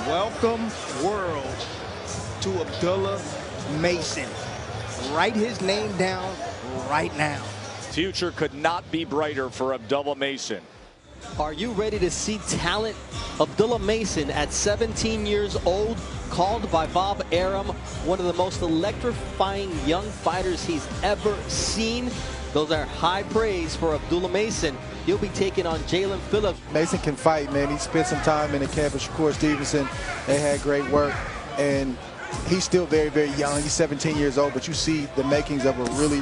Welcome, world, to Abdullah Mason. Write his name down right now. Future could not be brighter for Abdullah Mason. Are you ready to see talent? Abdullah Mason, at 17 years old, called by Bob Arum one of the most electrifying young fighters he's ever seen. Those are high praise for Abdullah Mason. He'll be taking on Jalen Phillips. Mason can fight, man. He spent some time in the camp with Shakur Stevenson. They had great work, and he's still very, very young. He's 17 years old, but you see the makings of a really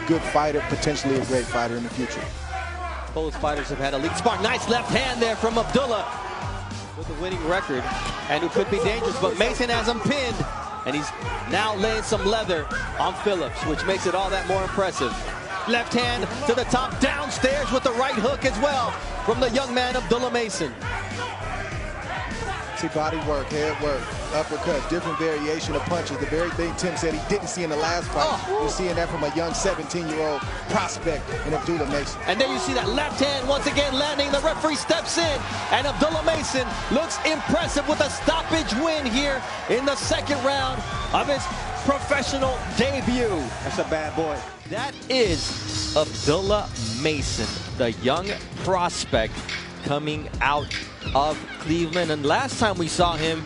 good fighter, potentially a great fighter in the future. Both fighters have had elite sparring. Nice left hand there from Abdullah with a winning record, and who could be dangerous, but Mason has him pinned, and he's now laying some leather on Phillips, which makes it all that more impressive. Left hand to the top, downstairs with the right hook as well from the young man Abdullah Mason. See body work, head work, uppercuts, different variation of punches. The very thing Tim said he didn't see in the last fight. You're seeing that from a young 17-year-old prospect in Abdullah Mason. And there you see that left hand once again landing. The referee steps in, and Abdullah Mason looks impressive with a stoppage win here in the second round of his professional debut. That's a bad boy. That is Abdullah Mason, the young prospect coming out of Cleveland. And last time we saw him,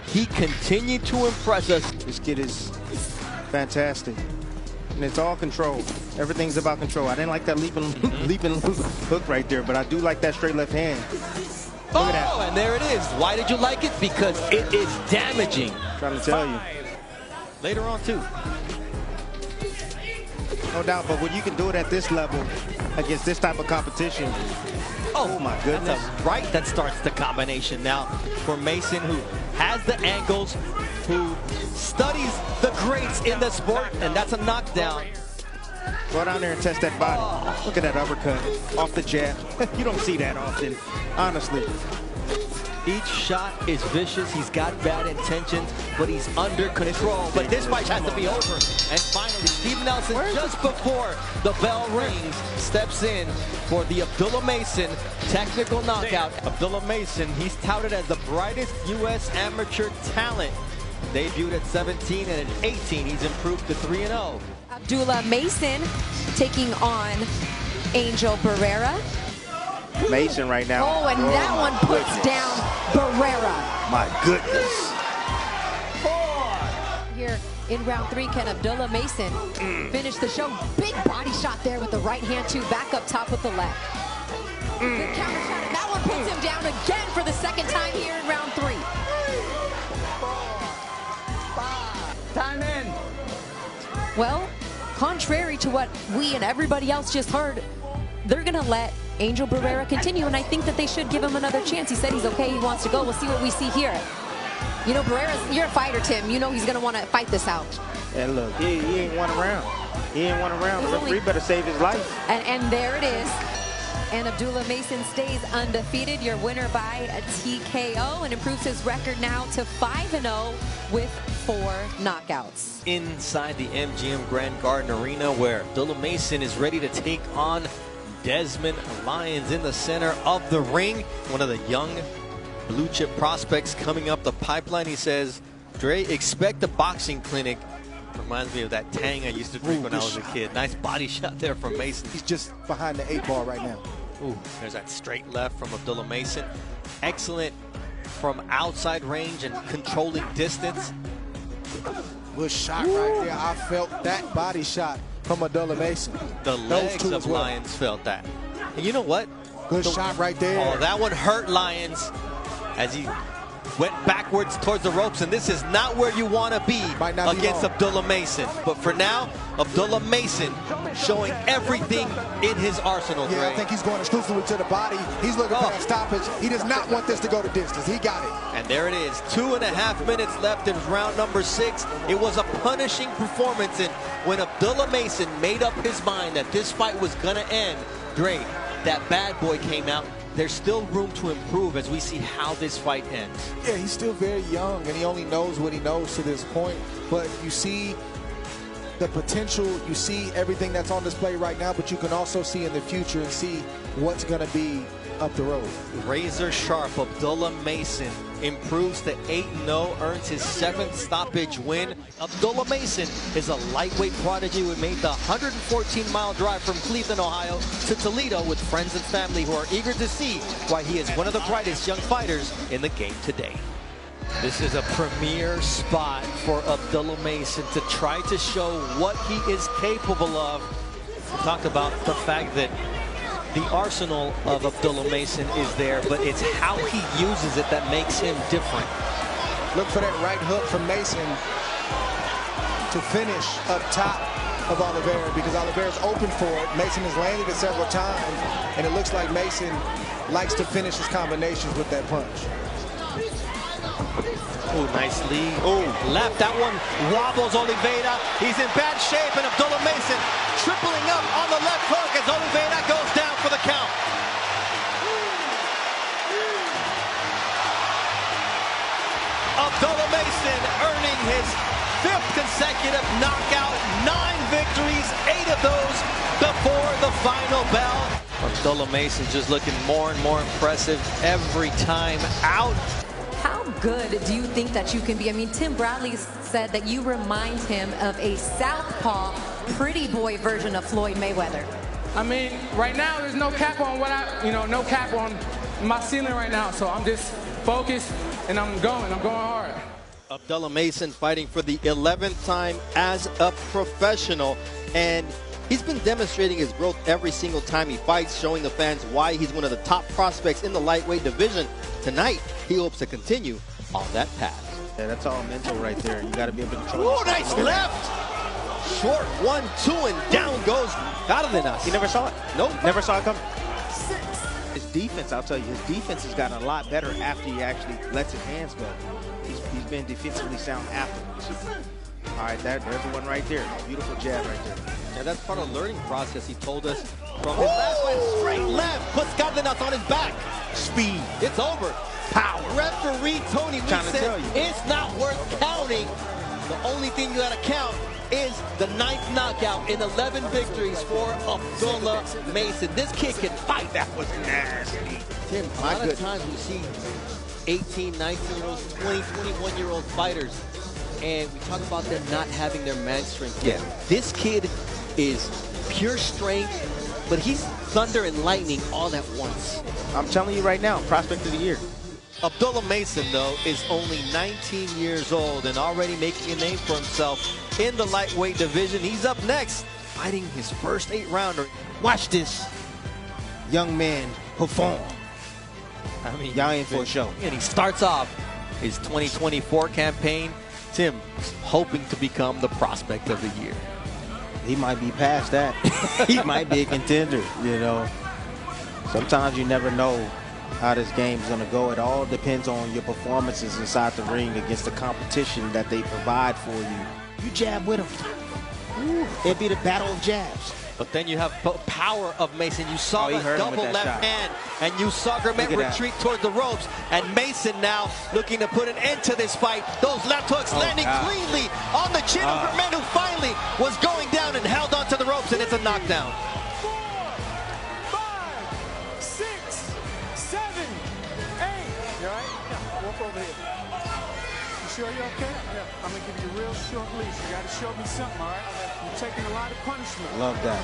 he continued to impress us. This kid is fantastic. And it's all control. Everything's about control. I didn't like that leaping hook right there, but I do like that straight left hand. Look at that. And there it is. Why did you like it? Because it is damaging. I'm trying to tell you. Later on, too. No doubt, but when you can do it at this level against this type of competition, oh my goodness. And that's right, that starts the combination now for Mason, who has the angles, who studies the greats in the sport, and that's a knockdown. Go down there and test that body. Look at that uppercut off the jab. You don't see that often, honestly. Each shot is vicious. He's got bad intentions, but he's under control. But this fight has to be over. And finally, Steve Nelson, just before the bell rings, steps in for the Abdullah Mason technical knockout. Abdullah Mason, he's touted as the brightest U.S. amateur talent. Debuted at 17, and at 18, he's improved to 3-0. Abdullah Mason taking on Angel Barrera. Mason right now. Oh, and that one puts down Barrera. My goodness. Here in round 3, can Abdullah Mason finish the show? Big body shot there with the right hand, too. Back up top with the left. Good counter shot, and that one puts him down again for the second time here in round 3. 5. Time in. Well, contrary to what we and everybody else just heard, they're going to let Angel Barrera continue, and I think that they should give him another chance. He said he's okay, he wants to go. We'll see what we see here. You know, Barrera's, you're a fighter, Tim. You know he's going to want to fight this out. And look, he ain't won a round. He ain't won a round. The referee better save his life. And there it is. And Abdullah Mason stays undefeated. Your winner by a TKO, and improves his record now to 5-0 with 4 knockouts. Inside the MGM Grand Garden Arena, where Abdullah Mason is ready to take on Desmond Lyons in the center of the ring. One of the young blue chip prospects coming up the pipeline. He says, Dre, expect a boxing clinic. Reminds me of that Tang I used to drink when I was a kid. Nice body shot there from Mason. He's just behind the 8 ball right now. Ooh, there's that straight left from Abdullah Mason. Excellent from outside range and controlling distance. Good shot right there. I felt that body shot from Abdullah Mason. The legs of Lyons felt that. And you know what? Good shot right there. Oh, that one hurt Lyons as he went backwards towards the ropes, and this is not where you want to be against Abdullah Mason. But for now, Abdullah Mason showing everything in his arsenal. Yeah, I think he's going exclusively to the body. He's looking for that stoppage. He does not want this to go to distance. He got it. And there it is. 2.5 minutes left in round number 6. It was a punishing performance, and when Abdullah Mason made up his mind that this fight was going to end, Dre, that bad boy came out. There's still room to improve as we see how this fight ends. Yeah, he's still very young, and he only knows what he knows to this point. But you see the potential, you see everything that's on display right now, but you can also see in the future and see what's going to be up the road. Razor sharp Abdullah Mason improves to 8-0, earns his 7th stoppage win. Abdullah Mason is a lightweight prodigy who made the 114-mile drive from Cleveland, Ohio to Toledo with friends and family who are eager to see why he is one of the brightest young fighters in the game today. This is a premier spot for Abdullah Mason to try to show what he is capable of. We talked about the fact that the arsenal of Abdullah Mason is there, but it's how he uses it that makes him different. Look for that right hook from Mason to finish up top of Oliveira, because Oliveira's open for it. Mason has landed it several times, and it looks like Mason likes to finish his combinations with that punch. Oh, nice lead. Oh, left. That one wobbles Oliveira. He's in bad shape, and Abdullah Mason tripling up on the left hook as Oliveira goes down for the count. Abdullah Mason earning his 5th consecutive knockout, 9 victories, 8 of those before the final bell. Abdullah Mason just looking more and more impressive every time out. How good do you think that you can be? I mean, Tim Bradley said that you remind him of a southpaw, pretty boy version of Floyd Mayweather. I mean, right now there's no cap on what no cap on my ceiling right now. So I'm just focused and I'm going hard. Abdullah Mason fighting for the 11th time as a professional, and he's been demonstrating his growth every single time he fights, showing the fans why he's one of the top prospects in the lightweight division. Tonight, he hopes to continue on that path. Yeah, that's all mental right there. You got to be able to control. Oh, nice left! Short 1-2, and down goes Cardenas. He never saw it. Nope. Never saw it come. His defense, I'll tell you, his defense has gotten a lot better after he actually lets his hands go. He's been defensively sound afterwards. All right, there's the one right there. Beautiful jab right there. Yeah, that's part of the learning process. He told us from his last fight, straight left, puts Cardenas on his back. Speed. It's over. Power. Referee Tony Lee said it's not worth counting. The only thing you gotta count is the 9th knockout in 11 victories for Abdullah Mason. This kid can fight. That was nasty. Tim, a lot of times we see 18, 19-year-olds, 20, 21-year-old fighters, and we talk about them not having their man strength yet. This kid is pure strength, but he's thunder and lightning all at once. I'm telling you right now, prospect of the year. Abdullah Mason, though, is only 19 years old and already making a name for himself in the lightweight division. He's up next, fighting his first 8-rounder. Watch this young man perform. I mean, y'all in for a show. And he starts off his 2024 campaign, Tim, hoping to become the prospect of the year. He might be past that. He might be a contender, you know. Sometimes you never know how this game is going to go. It all depends on your performances inside the ring against the competition that they provide for you. You jab with them. It'd be the battle of jabs. But then you have power of Mason. You saw the double left hand, and you saw Germain retreat towards the ropes. And Mason now looking to put an end to this fight. Those left hooks landing cleanly on the chin of Germain, who finally was going down and held onto the ropes, and it's a knockdown. 4, 5, 6, 7, 8. You all right? Yeah, walk over here. You sure you're okay? Yeah. I'm going to give you a real short leash. You got to show me something, all right? You're taking a lot of punishment. Love that.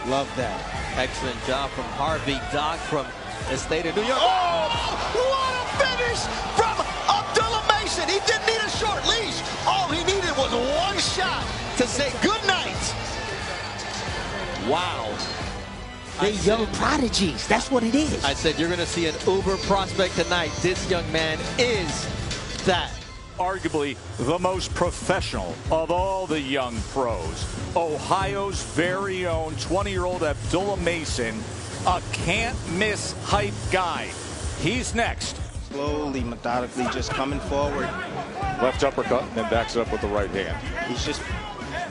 Love that. Excellent job from Harvey Dock from the state of New York. Oh, what a finish from Abdullah Mason. He didn't need a short leash. All he needed was one shot to say good night. Wow. They're young prodigies. That's what it is. I said you're going to see an uber prospect tonight. This young man is that. Arguably the most professional of all the young pros. Ohio's very own 20-year-old Abdullah Mason, a can't-miss hype guy. He's next. Slowly, methodically, just coming forward. Left uppercut and then backs it up with the right hand. He's just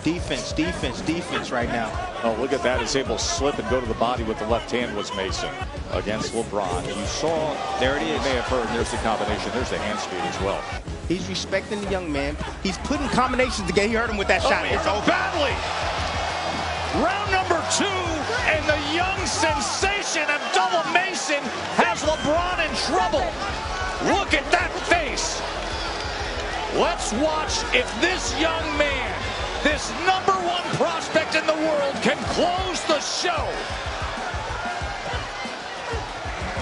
defense, defense, defense right now. Oh, look at that. He's able to slip and go to the body with the left hand was Mason against LeBron. And you saw, there it is. You may have heard, there's the combination. There's the hand speed as well. He's respecting the young man. He's putting combinations together. He hurt him with that shot. It's over. Badly. Round number 2, and the young sensation Abdullah Mason has LeBron in trouble. Look at that face. Let's watch if this young man, this #1 prospect in the world, can close the show.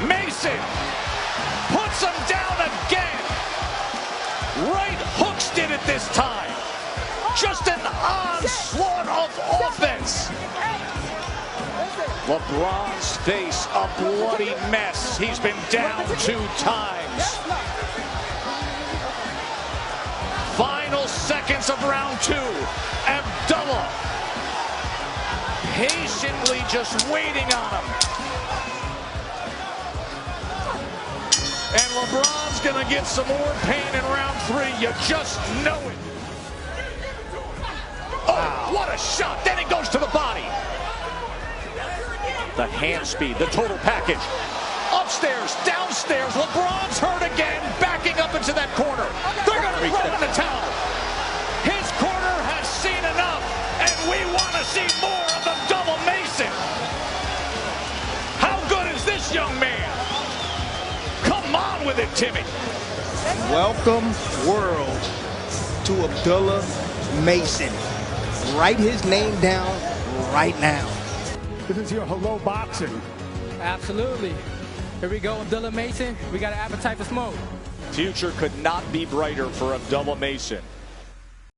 Mason puts him down again. Right hooks did it this time. Just an onslaught of offense. LeBron's face a bloody mess. He's been down 2 times. Final seconds of round 2. Abdullah patiently just waiting on him. And LeBron's gonna get some more pain in round 3. You just know it. Oh, what a shot. Then it goes to the body. The hand speed, the total package. Upstairs, downstairs, LeBron's hurt again, backing up into that corner. They're going to throw in the towel. His corner has seen enough, and we want to see more of the double Mason. How good is this young man? Come on with it, Timmy. Welcome, world, to Abdullah Mason. Write his name down right now. This is your hello boxing. Absolutely. Here we go, Abdullah Mason. We got an appetite for smoke. Future could not be brighter for Abdullah Mason.